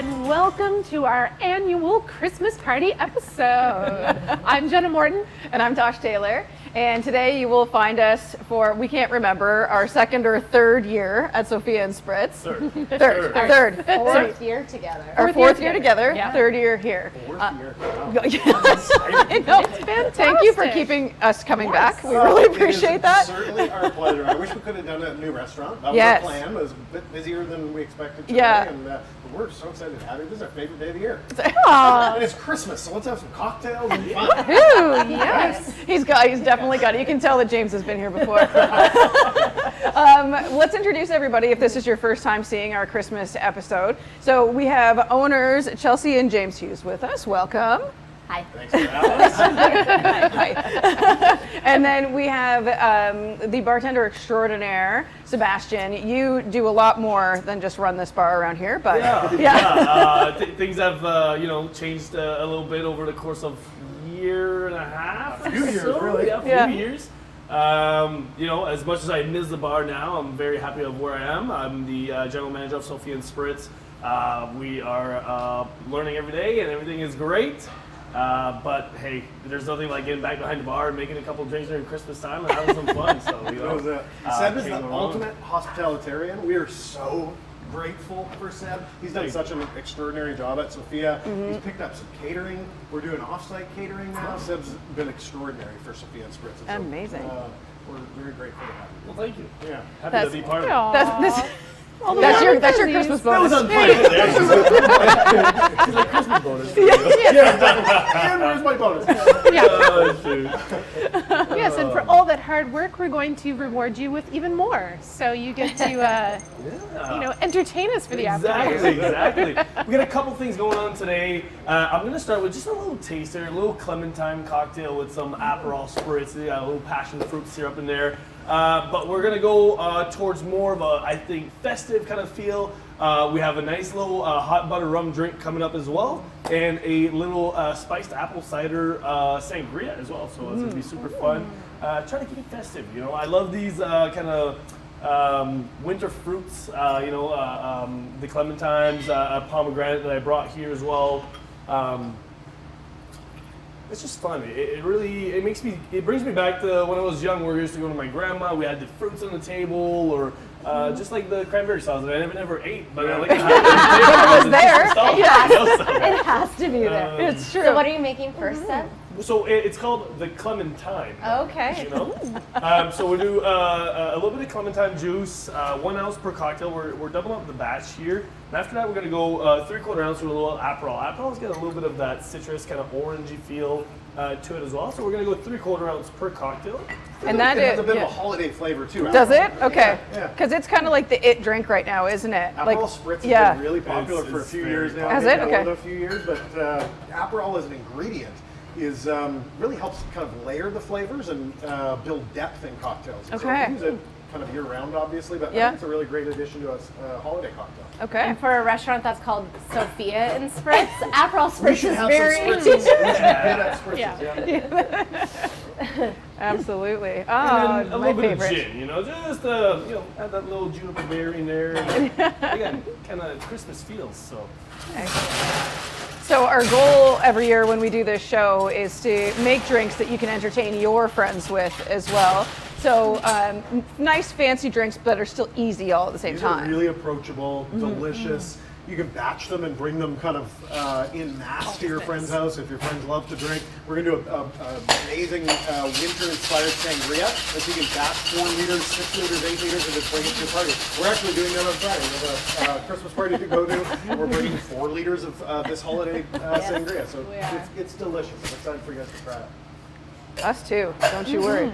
and welcome to our annual Christmas party episode. I'm Jenna Moncton. And I'm Tosh Taylor. And today you will find us for, we can't remember, our second or third year at Sophia and Spritz. Third. Fourth year together. Our fourth year together, Yeah. third year here. Fourth year. Wow. Yes. I know. fantastic. Thank you for keeping us coming back. We really appreciate that. It is certainly our pleasure. I wish we could have done a new restaurant. That was Yes. our plan. It was a bit busier than we expected today. Yeah. And we're so excited to have you. This is our favorite day of the year. Aw. And it's Christmas, so let's have some cocktails and fun. Ooh, yes. He's definitely got it. You can tell that James has been here before. Let's introduce everybody if this is your first time seeing our Christmas episode. So we have owners Chelsea and James Hughes with us. Welcome. Hi. Thanks for having us. Hi. And then we have the bartender extraordinaire, Sebastian. You do a lot more than just run this bar around here, but Things have changed a little bit over the course of year and a half. A few years, so. really. Yeah, a few years. As much as I miss the bar now, I'm very happy of where I am. I'm the general manager of Sophia Spritz. We are learning every day, and everything is great. But hey, there's nothing like getting back behind the bar and making a couple of drinks during Christmas time and having some fun. So Seb is the can't go wrong. ultimate hospitalitarian. We are so grateful for Seb. He's done such an extraordinary job at Sophia. He's picked up some catering. We're doing off-site catering now. Seb's been extraordinary for Sophia and Spritz. And so, Amazing. we're very grateful to have you. Well, thank you. Yeah. Happy to be part of it. That's your Christmas That was bonus. unplanned. It's like Christmas bonus. And where's my bonus? Oh, shoot. Yes, and for all that hard work, we're going to reward you with even more. So you get to, entertain us for the afternoon. Exactly. We got a couple things going on today. I'm going to start with just a little taster, a little clementine cocktail with some Aperol spritz, a little passion fruit syrup in there. But we're going to go towards more of a, I think, festive kind of feel. We have a nice little hot butter rum drink coming up as well, and a little spiced apple cider sangria as well. So it's going to be super fun. Try to keep it festive. I love these kind of winter fruits. The clementines, pomegranate that I brought here as well. It's just fun. It brings me back to when I was young, where we used to go to my grandma. We had the fruits on the table, or just like the cranberry sauce that I never ate, but I like to have it on the table. It was there. It has to be there. It's true. So what are you making first, Seb? So it's called the clementine. Okay. So we do a little bit of clementine juice, 1 ounce per cocktail. We're doubling up the batch here. And after that, we're going to go 3/4 ounce with a little Aperol. Aperol's got a little bit of that citrus, kind of orangey feel to it as well. So we're going to go 3/4 ounce per cocktail. And that it has is a bit of a holiday flavor too. Does it? Okay. Yeah. Because it's kind of like the it drink right now, isn't it? Aperol Spritz has yeah. been really popular for a It's few very years now. Has maybe it? more Okay. than a few years, but Aperol as an ingredient is really helps kind of layer the flavors and build depth in cocktails. And Okay. So we use it kind of year-round, obviously, but I Yeah. think it's a really great addition to a holiday cocktail. Okay. And for a restaurant that's called Sophia and Spritz, Aperol We Spritz should is have very... some spritzes. We should hit at spritzes, yeah. Absolutely. And Oh, then a my little bit favorite. of gin, just add that little juniper berry in there. Again, kind of Christmas feels. So So our goal every year when we do this show is to make drinks that you can entertain your friends with as well. So nice fancy drinks that are still easy all at the same These time. are really approachable, delicious. You can batch them and bring them kind of in mass to your friend's house if your friends love to drink. We're going to do an amazing winter-inspired sangria that you can batch 4 liters, 6 liters, 8 liters, and just bring it to your party. We're actually doing that on Friday. We have a Christmas party to go to, and we're bringing 4 liters of this holiday sangria. So it's delicious. I'm excited for you guys to try it. Us too, don't you worry.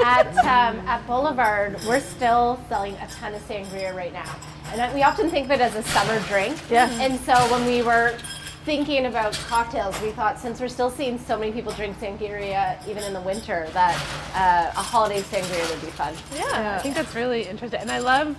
At Boulevard, we're still selling a ton of sangria right now. And we often think of it as a summer drink. Yeah. And so when we were thinking about cocktails, we thought since we're still seeing so many people drink sangria even in the winter, that a holiday sangria would be fun. Yeah, I think that's really interesting. And I love,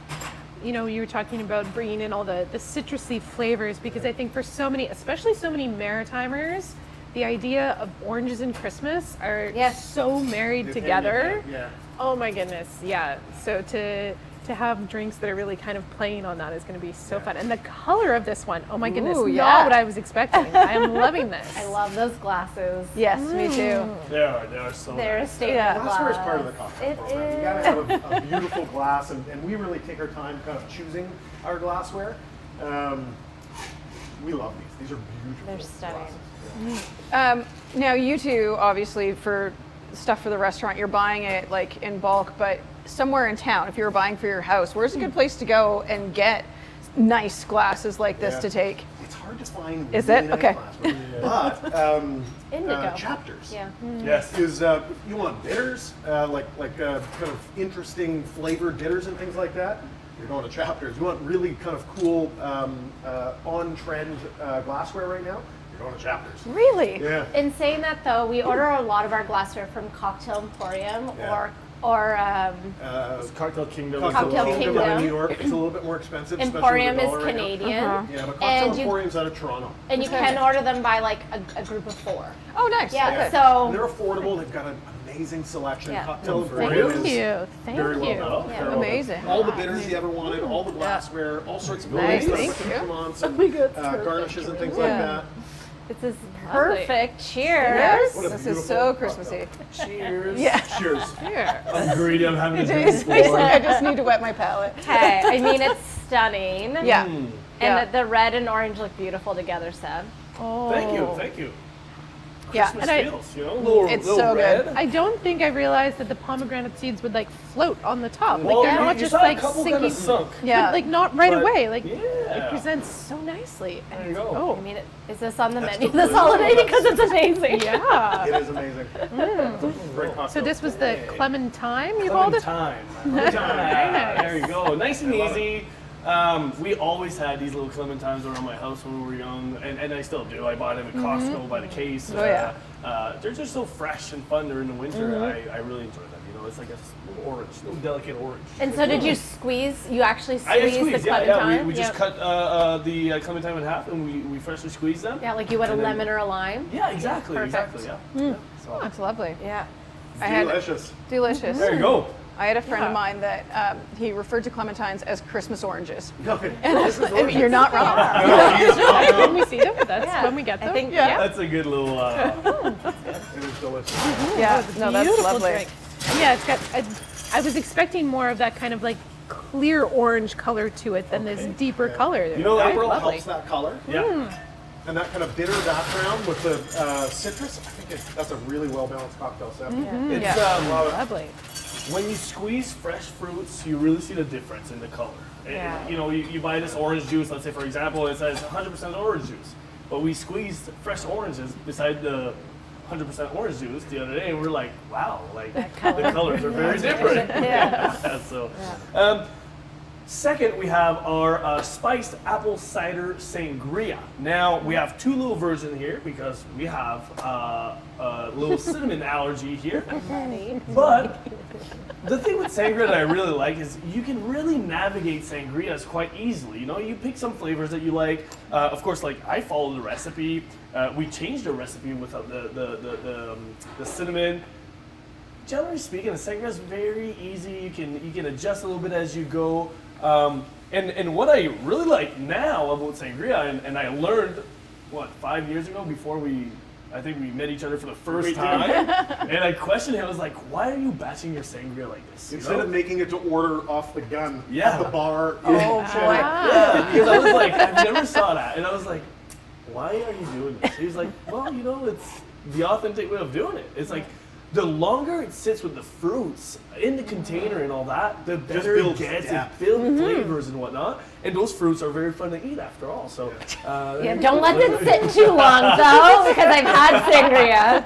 you were talking about bringing in all the citrusy flavors, because I think for so many, especially so many Maritimers, the idea of oranges and Christmas are Yes. so married together. Yeah. Oh my goodness, yeah. So to have drinks that are really kind of playing on that is going to be so fun. And the color of this one, oh my goodness, Ooh, not yeah. what I was expecting. I am loving this. I love those glasses. Yes, me too. They are so They're a nice. statement Yeah. Glassware is glass. part of the cocktail It program. You gotta have a beautiful glass, and we really take our time kind of choosing our glassware. We love these. These are beautiful. They're stunning. glasses. Now you two, obviously, for stuff for the restaurant, you're buying it like in bulk, but somewhere in town, if you were buying for your house, where's a good place to go and get nice glasses like this Yeah. to take? It's hard to find. Is really it? nice Okay. glassware. But Indigo. Chapters. Yeah. Yes. Is you want bitters, like kind of interesting flavored bitters and things like that. You're going to Chapters. You want really kind of cool, on-trend glassware right now. You're going to Chapters. Really? Yeah. In saying that though, we order a lot of our glassware from Cocktail Emporium Yeah. or It's Cocktail Kingdom. Cocktail Kingdom out of Kingdom. New York. It's a little bit more expensive. especially Emporium with is the dollar right now. Canadian. Uh-huh. Yeah, but Cocktail And you- Emporium's out of Toronto. And you can order them by like a group of 4. Oh, nice. Yeah, Okay. so They're affordable. They've got an amazing selection. Yeah. Cocktail Thank Emporium Thank is you. Thank very well you. done. Yeah. Very well done. Amazing. All the bitters you ever wanted, all the glassware, all sorts of Nice, goodies, thank some you. accoutrements and garnishes and things Yeah. like that. this is perfect. Cheers. Yes. What a This is beautiful so cocktail. Christmassy. Cheers. Yeah. Cheers. Here. I'm greedy. I'm having a drink Jeez, before. I just need to wet my palate. Okay. I mean, it's stunning. Yeah. Mm. And Yeah. the red and orange look beautiful together, Seb. Oh. Thank you. Yeah. Christmas And I- feels, you know, little, It's little so red. good. I don't think I realized that the pomegranate seeds would like float on the top. Well, Like they're you not just saw like a couple sinking, kind of sunk. Yeah. but like not right But- away. Like Yeah. it presents so nicely. And There you it's- go. I mean, is this on the That's menu the this flavor. holiday? Because it's amazing. Yeah. It is amazing. Great cocktail. So this was the clementine you called it? Clementine. Very nice. There you go. Nice and easy. We always had these little clementines around my house when we were young, and I still do. I buy them at Costco by the case. Oh, yeah. They're just so fresh and fun during the winter. I really enjoy them. You know, it's like a little orange, little delicate orange. And so did you squeeze? You actually I squeezed the yeah. clementine? We just Yep. cut the clementine in half, and we freshly squeezed them. Yeah, like you would a And then- lemon or a lime. Yeah, exactly, Perfect. exactly. Yeah. So, That's lovely. Yeah. I had Delicious. delicious. there you go. I had a friend of Yeah. mine that he referred to clementines as Christmas oranges. Okay. I mean, you're not wrong. When we see them, that's Yeah. when we get them. I think Yeah. That's a good little. It is delicious. Yeah, no, that's Beautiful lovely. drink. And yeah, it's got. I was expecting more of that kind of like clear orange color to it than this deeper color. You know, Very April lovely. Helps that color. Yeah. And that kind of bitter background with the citrus, I think that's a really well-balanced cocktail set. It's Yeah. Lovely. when you squeeze fresh fruits, you really see the difference in the color. And, Yeah. you know, you buy this orange juice. Let's say, for example, it says 100% orange juice, but we squeezed fresh oranges beside the 100% orange juice the other day, and we're like, wow, like the colors are very different. Yeah. So, second, we have our spiced apple cider sangria. Now, we have two little versions here because we have a little cinnamon allergy here. But the thing with sangria that I really like is you can really navigate sangrias quite easily. You know, you pick some flavors that you like. Of course, like I follow the recipe. We changed the recipe with the cinnamon. Generally speaking, the sangria is very easy. You can adjust a little bit as you go. And what I really like now about sangria, and I learned, 5 years ago before I think we met each other for the first We did. time, and I questioned him. I was like, "Why are you batching your sangria like this?" You Instead know? of making it to order off the gun Yeah. at the bar. Oh boy. Yeah, because I was like, I've never saw that, and I was like, "Why are you doing this?" He was like, "Well, you know, it's the authentic way of doing it. It's like." The longer it sits with the fruits in the container and all that, the better it builds gets. depth. It builds flavors and whatnot. And those fruits are very fun to eat after all. So, Yeah, don't let them sit too long though, because I've had sangria.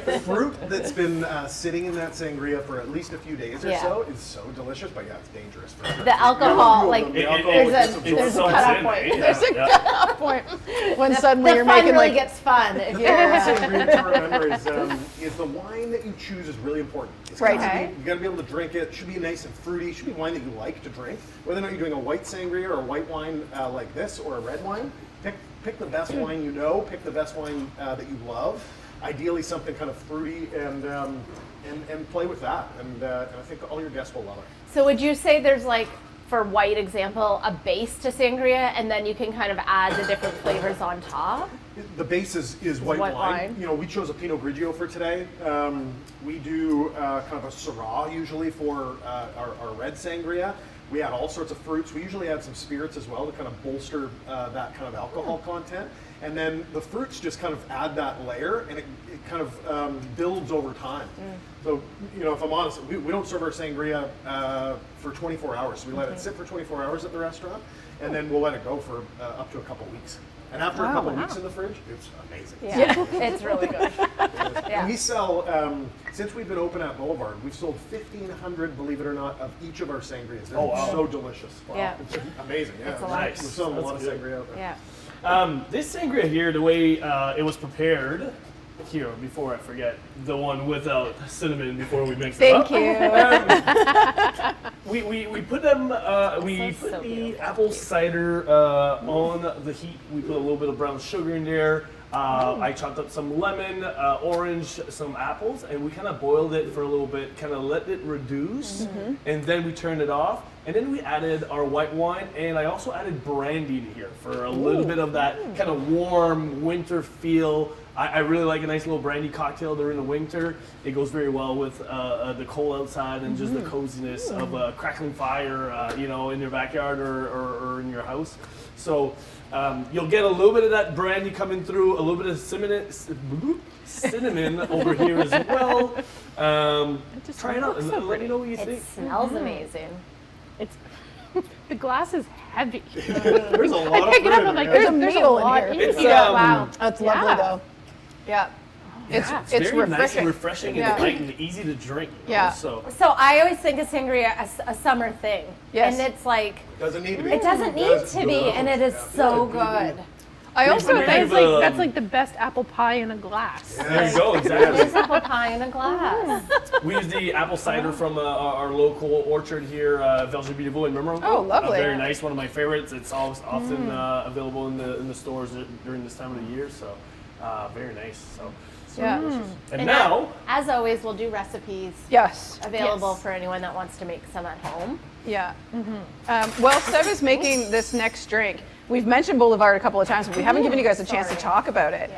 The fruit that's been sitting in that sangria for at least a few days or Yeah. so is so delicious, but yeah, it's dangerous for sure. The alcohol, like The alcohol there's gets a absorbed. there's a Soaks cutoff in, point. right? There's a Yeah. cutoff point when suddenly The you're fun making really like gets fun if The you're. ingredient to remember is the wine that you choose is really important. It's Right. gotta be- Okay. you got to be able to drink it. It should be nice and fruity. It should be wine that you like to drink. Whether or not you're doing a white sangria or a white wine like this or a red wine, pick pick the best wine you know, pick the best wine that you love. Ideally, something kind of fruity, and play with that. And I think all your guests will love it. So would you say there's like, for white example, a base to sangria, and then you can kind of add the different flavors on top? The base is white wine. You know, we chose a Pinot Grigio for today. We do kind of a Syrah usually for our red sangria. We add all sorts of fruits. We usually add some spirits as well to kind of bolster that kind of alcohol content. And then the fruits just kind of add that layer, and it kind of builds over time. So, you know, if I'm honest, we don't serve our sangria for 24 hours. So we let it sit for 24 hours at the restaurant, and then we'll let it go for up to a couple weeks. And after a couple weeks in the fridge, it's amazing. Yeah, it's really good. And we sell, since we've been open at Boulevard, we've sold 1,500, believe it or not, of each of our sangrias. They're so delicious. Wow. Yeah. It's amazing. Yeah. It's a lot. Nice. We're selling a lot of That's good. sangria out there. Yeah. This sangria here, the way it was prepared, here, before I forget, the one without cinnamon before we mix it up. Thank you. We put them, we So put the beautiful. apple cider on the heat. We put a little bit of brown sugar in there. I chopped up some lemon, orange, some apples, and we kind of boiled it for a little bit, kind of let it reduce, and then we turned it off. And then we added our white wine, and I also added brandy in here for a little bit of that kind of warm winter feel. I really like a nice little brandy cocktail during the winter. It goes very well with the cold outside and just the coziness of a crackling fire, you know, in your backyard or in your house. So you'll get a little bit of that brandy coming through, a little bit of cinnamon over here as well. Try it out and let me know what you It think. smells amazing. It's the glass is heavy. There's a lot I of pick it fruit up. in I'm like, here. there's a meal in lot here. in It's, here. Wow. That's Yeah. lovely though. Yeah. It's Very refreshing. nice and refreshing Yeah. and light and easy to drink. you know, Yeah. So So I always think of sangria as a summer thing. Yes. And it's like, Doesn't need to be. it doesn't need to be, and it is so good. I also Maybe think That's like the best apple pie in a glass. there you go, It exactly. is apple pie in a glass. We use the apple cider from our local orchard here, Velge Beautiful in Memro. Oh, lovely. Very nice, one of my favorites. It's often available in the stores during this time of the year, so very nice. So yeah. and now As always, we'll do recipes Yes. available Yes. for anyone that wants to make some at home. Yeah. Well, Seb is making this next drink. We've mentioned Boulevard a couple of times, but we haven't given you guys a chance to talk about it.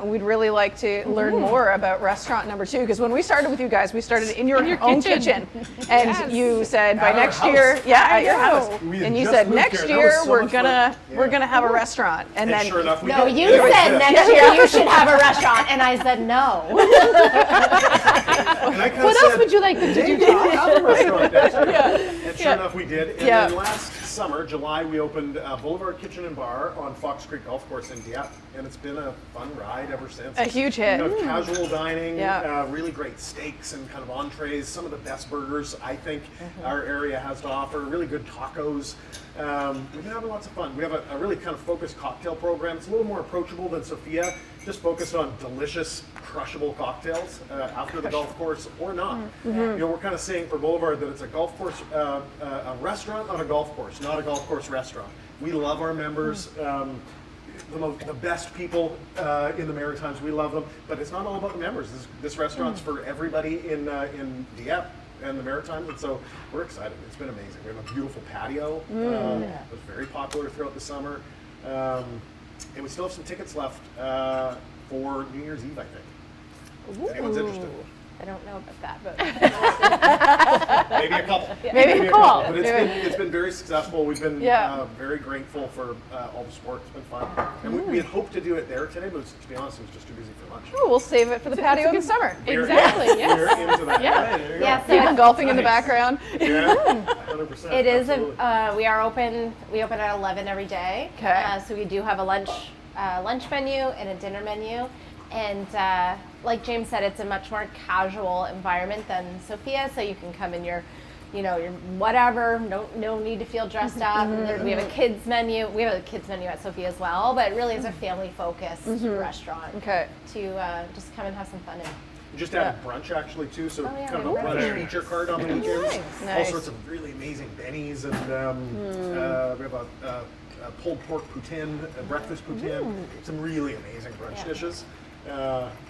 We'd really like to learn more about restaurant number 2, because when we started with you guys, we started in your own kitchen. And Yes. you said by At our next house. year, at your know. house. We had And you just said moved next here. That year was so we're much gonna fun. we're gonna have a restaurant. And then sure enough, we No, did. you It was said this. next year you should have a restaurant, and I said no. And I kinda What else said, would you like them to do, "Hey, Tom? we have a restaurant next year." And sure enough, we did. And Yeah. then last summer, July, we opened Boulevard Kitchen and Bar on Fox Creek Golf Course in Dieppe, and it's been a fun ride ever since. a huge hit. Kind of casual dining, Yeah. really great steaks and kind of entrees, some of the best burgers I think our area has to offer, really good tacos. We've been having lots of fun. We have a really kind of focused cocktail program. It's a little more approachable than Sophia, just focused on delicious, crushable cocktails after the golf course or not. You know, we're kind of saying for Boulevard that it's a golf course, a restaurant on a golf course, not a golf course restaurant. We love our members. The best people in the Maritimes, we love them, but it's not all about the members. This restaurant's for everybody in Dieppe and the Maritimes, and so we're excited. It's been amazing. We have a beautiful patio. It was very popular throughout the summer, and we still have some tickets left for New Year's Eve, I think. If anyone's interested. I don't know about that, but Maybe a couple. Maybe a call. But it's been very successful. We've been very grateful for all the support. It's been fun. And we had hoped to do it there today, but to be honest, it was just too busy for lunch. Oh, we'll save it for the patio in the summer. Exactly, yes. We're into that. Yeah. There you go. yeah, People so golfing in the background. Yeah, 100%. it is absolutely. we are open. We open at 11 every day. Okay. So we do have a lunch menu and a dinner menu, and like James said, it's a much more casual environment than Sophia. So you can come in your whatever. No need to feel dressed up. We have a kids menu. We have a kids menu at Sophia as well, but it really is a family focused restaurant. Okay. To just come and have some fun in. We just added brunch actually too, so Oh, yeah, kind of a we have brunch brunch. feature card on the weekends. All Nice. sorts of really amazing bennies, and we have pulled pork poutine, breakfast poutine, some really amazing brunch dishes.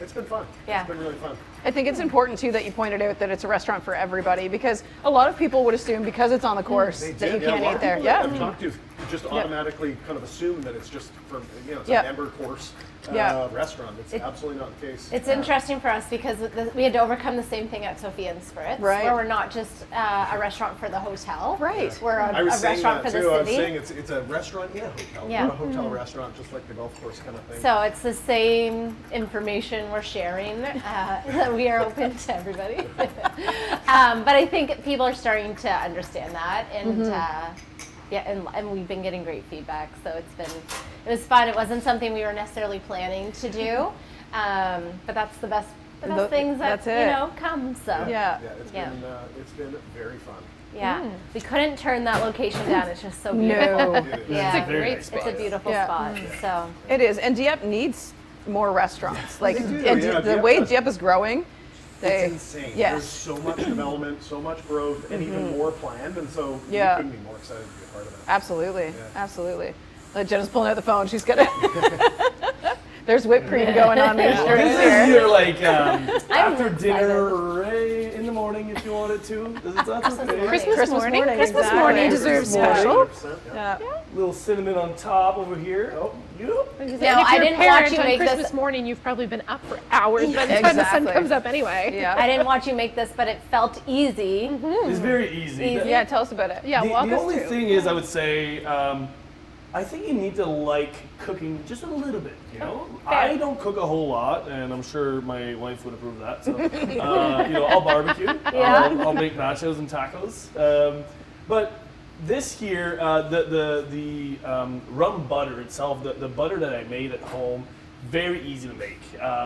It's been fun. Yeah. It's been really fun. I think it's important too that you pointed out that it's a restaurant for everybody, because a lot of people would assume because it's on the course that you can't a lot eat of there. people that I've talked to just automatically kind of assume that it's just for, it's a member course restaurant. It's absolutely not the case. It's interesting for us because we had to overcome the same thing at Sophia Spritz, Right. where we're not just a restaurant for the hotel. Right. We're a I was saying restaurant that for the too. I was city. saying it's a restaurant in a hotel, Yeah. not a hotel restaurant, just like the golf course kind of thing. So it's the same information we're sharing. That we are open to everybody. But I think people are starting to understand that, and and we've been getting great feedback. So it was fun. It wasn't something we were necessarily planning to do, but that's the best things that come. So It's been very fun. yeah, we couldn't turn that location down. It's just so beautiful. No. Yeah, It's a great space. It's a beautiful Yeah. spot. So It is, and Dieppe needs more restaurants. Like They do, and yeah, the Dieppe way does. Dieppe is growing, It's insane. Yes. There's so much development, so much growth, and even more planned, and so we couldn't be more excited to be a part of it. Absolutely, absolutely. Jenna's pulling out the phone. She's gonna. There's whipped cream going on. Make sure This it's is here. either like after excited. dinner or in the morning if you wanted to. That's okay. Christmas morning. Christmas exactly. morning deserves Christmas morning. special. 100%, Yeah. Little cinnamon on top over here. Oh, yep. And if No, I you're a didn't watch parent you on make Christmas this. morning, you've probably been up for hours by the time the sun Exactly. comes up anyway. Yeah. I didn't watch you make this, but it felt easy. It's very easy. Easy. Yeah. Tell us about it. Yeah, walk The us only through. thing is, I would say, I think you need to like cooking just a little bit. You know, I don't cook a whole lot, and I'm sure my wife would approve of that. So, I'll barbecue. Yeah. I'll make nachos and tacos. But this year, the rum butter itself, the butter that I made at home, very easy to make.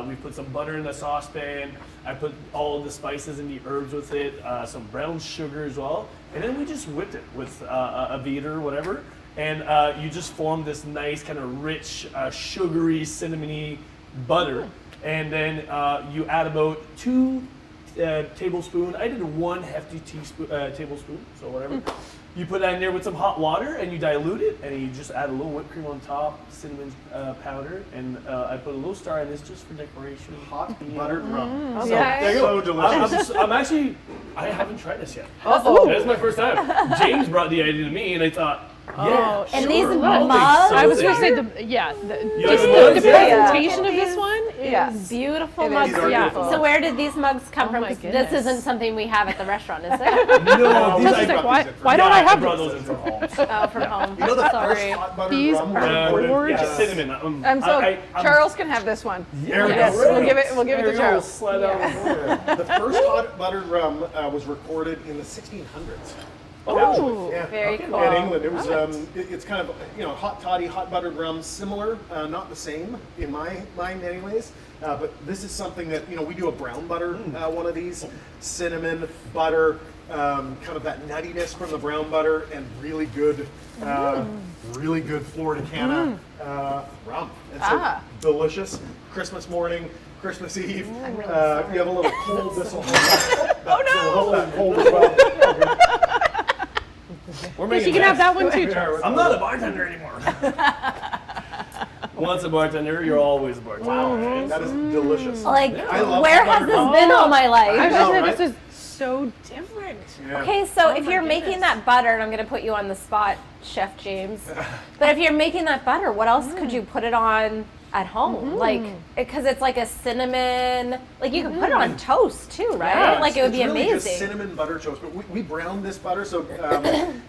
We put some butter in a saucepan. I put all of the spices and the herbs with it, some brown sugar as well, and then we just whipped it with a beater or whatever. And you just form this nice kind of rich, sugary, cinnamony butter. And then you add about 2 tablespoons. I did 1 hefty tablespoon, so whatever. You put that in there with some hot water and you dilute it, and you just add a little whipped cream on top, cinnamon powder, and I put a little star in this just for decoration. Hot buttered rum. So, Yeah. there you go. So delicious. I haven't tried this yet. Uh-oh. That's my first time. James brought the idea to me, and I thought, yeah, And sure, these I'll make mugs- I was going to something. say You just like the mugs? Yeah. presentation of this one is Yeah. Beautiful It is. mugs. These are Yeah. beautiful. So where did these mugs come Oh from? my 'Cause goodness. this isn't something we have at the restaurant, is it? No, Just these like, why I don't I have brought these? those in from home. Oh, from home. You know the first Sorry. hot buttered These rum? are gorgeous. Yeah, cinnamon. I'm so I'm- Charles can have this one. There we Yes, go. we'll give it There to you go. Charles. Slide out. The first hot buttered rum was recorded in the 1600s. Oh, Yeah. Very cool. In England, it was it's kind of hot toddy, hot buttered rum, similar, not the same in my mind, anyways. But this is something that we do a brown butter one of these, cinnamon butter, kind of that nuttiness from the brown butter, and really good Florida Canna rum. It's delicious. Christmas morning, Christmas Eve. You have a little cold. This will hold that cold as well. We're Yes, making you can have this. that one too, Charles. I'm not a bartender anymore. Once a bartender, you're always a bartender. Wow. That is delicious. Like, I love where hot has buttered this rum. been all my I life? was know, just saying, right? this is so different. Yeah. Okay, so if my you're making goodness. that butter, and I'm going to put you on the spot, Chef James, but if you're making that butter, what else could you put it on at home? Like, because it's like a cinnamon, like you can put it on toast too, right? Yeah, Like it would it's be really just amazing. cinnamon butter toast, but we brown this butter, so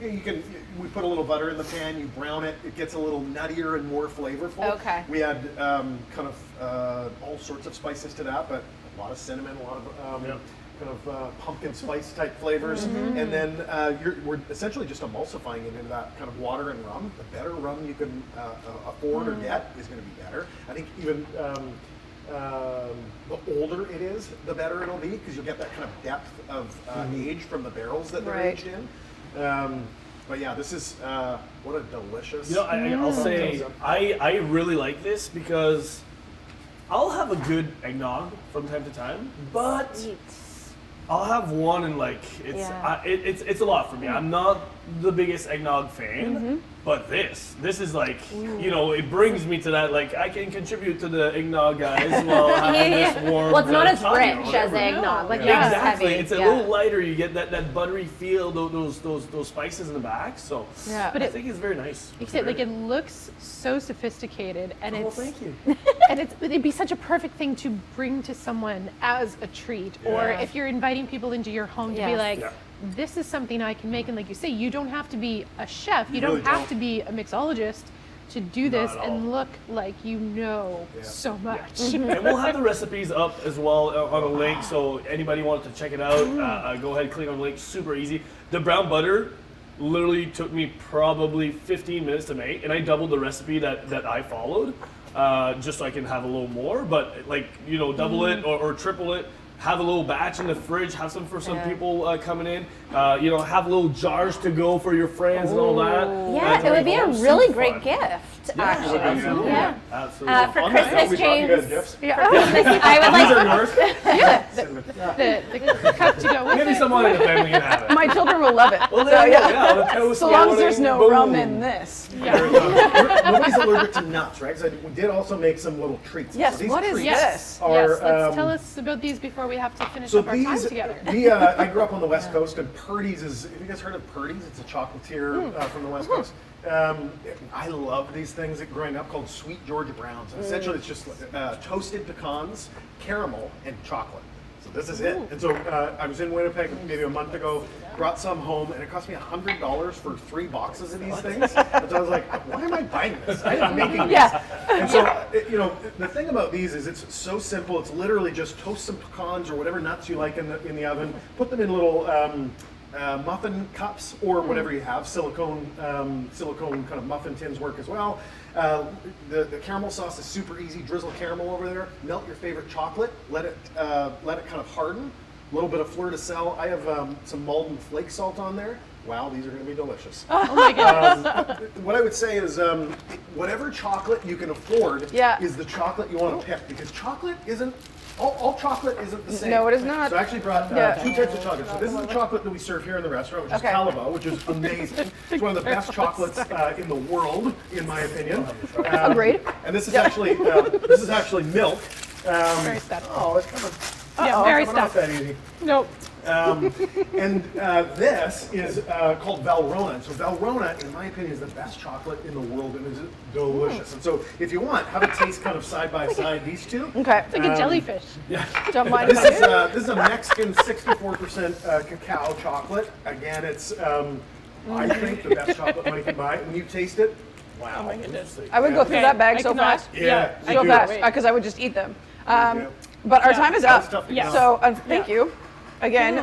we put a little butter in the pan, you brown it, it gets a little nuttier and more flavorful. Okay. We add kind of all sorts of spices to that, but a lot of cinnamon, a lot of kind of pumpkin spice type flavors, and then we're essentially just emulsifying it into that kind of water and rum. The better rum you can afford or get is going to be better. I think even the older it is, the better it'll be, because you'll get that kind of depth of age from the barrels that they're Right. aged in. But yeah, this is what a delicious. I'll say I really like this because I'll have a good eggnog from time to time, but I'll have one and like it's a lot for me. I'm not the biggest eggnog fan, but this is like, you know, it brings me to that, like, I can contribute to the eggnog guys while having this warm. Well, it's not as toddy or rich as whatever. eggnog. Like Yeah. this is Exactly. heavy. It's a little lighter. You get that buttery feel, those spices in the back. So Yeah. But I think it's very nice. Like it looks so sophisticated, and Oh, it's thank you. and it'd be such a perfect thing to bring to someone as a treat, or Yeah. if you're inviting people into your home to be Yes. like, Yeah. this is something I can make. And like you say, you don't have to be a chef, you really don't have don't. to be a mixologist to do this at and all. look like you know so much. And we'll have the recipes up as well on a link, so anybody wanted to check it out, go ahead, click on the link. Super easy. The brown butter literally took me probably 15 minutes to make, and I doubled the recipe that I followed, just so I can have a little more. But like, you know, double it or triple it. Have a little batch in the fridge. Have some for some people coming in. You know, have little jars to go for your friends and all that. Yeah, to it would make be a home really super great fun. gift, Yeah, actually. absolutely. Yeah. Absolutely. For On that note, Christmas, we brought you guys James. gifts. Yeah. Christmas, I would These like. are yours. The cup to go with Maybe it. someone in the family can have it. My children will love it. Well, So, there you go. yeah. Yeah, the toast So long as there's morning, no rum boom. in this. Nobody's allergic to nuts, right? So we did also make some little treats. Yes, So these what is treats this? Are, Yes, let's tell us about these before we have to finish So up our time these, together. I grew up on the West Coast, and Purdy's is. Have you guys heard of Purdy's? It's a chocolatier from the West Coast. I love these things growing up called Sweet Georgia Browns. And essentially, it's just toasted pecans, caramel, and chocolate. So this is it. And so I was in Winnipeg maybe a month ago, brought some home, and it cost me $100 for 3 boxes of these things. And so I was like, why am I buying this? I'm making this. And so, you know, the thing about these is it's so simple. It's literally just toast some pecans or whatever nuts you like in the oven, put them in little muffin cups or whatever you have. Silicone kind of muffin tins work as well. The caramel sauce is super easy. Drizzle caramel over there. Melt your favorite chocolate. Let it kind of harden. A little bit of fleur de sel. I have some Malden flake salt on there. Wow, these are going to be delicious. Oh my goodness. What I would say is whatever chocolate you can afford is the chocolate you want to pick, because chocolate isn't. All chocolate isn't the same. No, it is not. So I actually brought 2 types of chocolate. So this is the chocolate that we serve here in the restaurant, which is Calava, which is amazing. It's one of the best chocolates in the world, in my opinion. Agreed. And this is actually milk. Very stuffy. Oh, it's kind of Yeah, very not stuffy. that easy. Nope. And this is called Valrhona. So Valrhona, in my opinion, is the best chocolate in the world, and is delicious. And so, if you want, have a taste kind of side by side these two. Okay. It's like a jellyfish. Don't mind This if I is this is a Mexican 64% cacao chocolate. Again, it's I think the best chocolate money can buy. When you taste it, wow! Oh my goodness. I would go through that bag so cannot- fast. Yeah, I So do. fast, Wait. because I would just eat them. Yeah. But our time is That's up. tough to Yeah. get. So thank you. Again,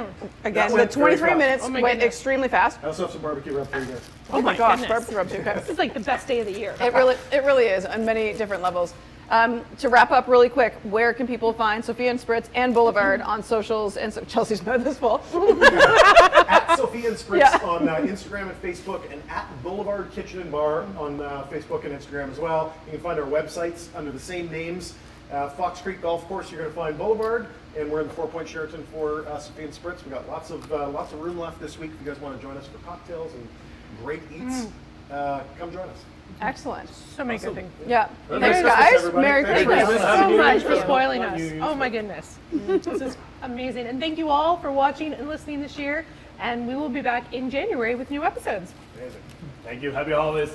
That the went very 23 fast. minutes Oh my went goodness. extremely fast. I also have some barbecue rub for you guys. Oh my gosh, goodness. barbecue rub too. Okay. This is like the best day of the year. It really is on many different levels. To wrap up really quick, where can people find Sophia and Spritz and Boulevard on socials? And so Chelsea's mouth is full. At Sophia and Spritz Yeah. on Instagram and Facebook, and at Boulevard Kitchen and Bar on Facebook and Instagram as well. You can find our websites under the same names. Fox Creek Golf Course, you're going to find Boulevard, and we're in the 4 Point Sheraton for Sophia and Spritz. We got lots of room left this week. If you guys want to join us for cocktails and great eats, come join us. Excellent. So many good things. Yeah. Merry Thanks, Christmas, guys. everybody. Merry Merry Christmas. Christmas. So Happy New much Year. for spoiling Happy New us. Year. Oh my goodness. This is amazing. And thank you all for watching and listening this year. And we will be back in January with new episodes. Amazing. Thank you. Happy holidays.